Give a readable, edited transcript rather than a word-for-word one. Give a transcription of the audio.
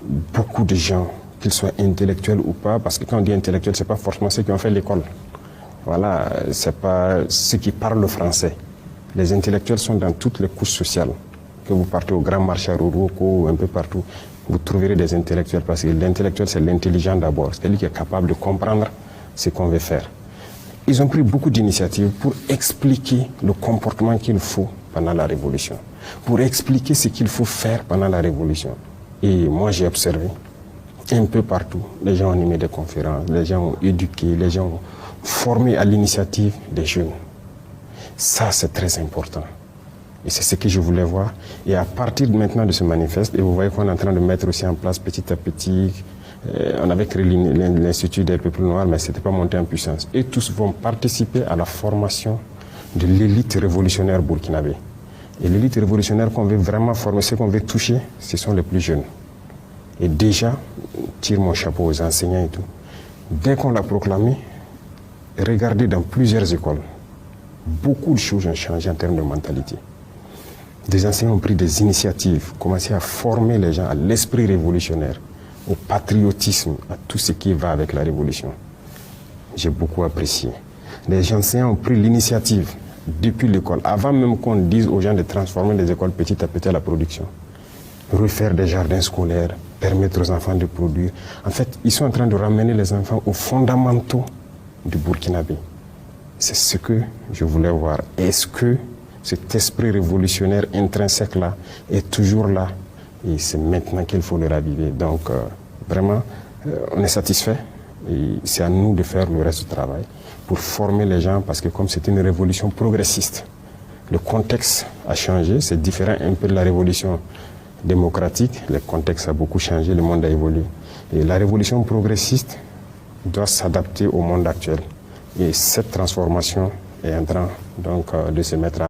beaucoup de gens, qu'ils soient intellectuels ou pas, parce que quand on dit intellectuel, c'est pas forcément ceux qui ont fait l'école. Voilà, c'est pas ceux qui parlent le français. Les intellectuels sont dans toutes les couches sociales. Que vous partez au grand marché à Roroko, un peu partout, vous trouverez des intellectuels, parce que l'intellectuel, c'est l'intelligent d'abord. C'est lui qui est capable de comprendre ce qu'on veut faire. Ils ont pris beaucoup d'initiatives pour expliquer le comportement qu'il faut pendant la Révolution, pour expliquer ce qu'il faut faire pendant la Révolution. Et moi, j'ai observé un peu partout, les gens ont animé des conférences, les gens ont éduqué, les gens ont formé à l'initiative des jeunes. Ça, c'est très important. Et c'est ce que je voulais voir. Et à partir maintenant de ce manifeste, et vous voyez qu'on est en train de mettre aussi en place petit à petit, on avait créé l'Institut des peuples noirs, mais ce n'était pas monté en puissance. Et tous vont participer à la formation de l'élite révolutionnaire burkinabé. Et l'élite révolutionnaire qu'on veut vraiment former, ceux qu'on veut toucher, ce sont les plus jeunes. Et déjà, je tire mon chapeau aux enseignants et tout. Dès qu'on l'a proclamé, regardez dans plusieurs écoles, beaucoup de choses ont changé en termes de mentalité. Des enseignants ont pris des initiatives, commencé à former les gens à l'esprit révolutionnaire, au patriotisme, à tout ce qui va avec la révolution. J'ai beaucoup apprécié. Les enseignants ont pris l'initiative depuis l'école, avant même qu'on dise aux gens de transformer les écoles petit à petit à la production. Refaire des jardins scolaires, permettre aux enfants de produire. En fait, ils sont en train de ramener les enfants aux fondamentaux du Burkinabé. C'est ce que je voulais voir. Est-ce que cet esprit révolutionnaire intrinsèque-là est toujours là? Et c'est maintenant qu'il faut le raviver. Donc, vraiment, on est satisfait. Et c'est à nous de faire le reste du travail pour former les gens, parce que comme c'est une révolution progressiste, le contexte a changé. C'est différent un peu de la révolution démocratique. Le contexte a beaucoup changé, le monde a évolué. Et la révolution progressiste doit s'adapter au monde actuel. Et cette transformation est en train donc, de se mettre en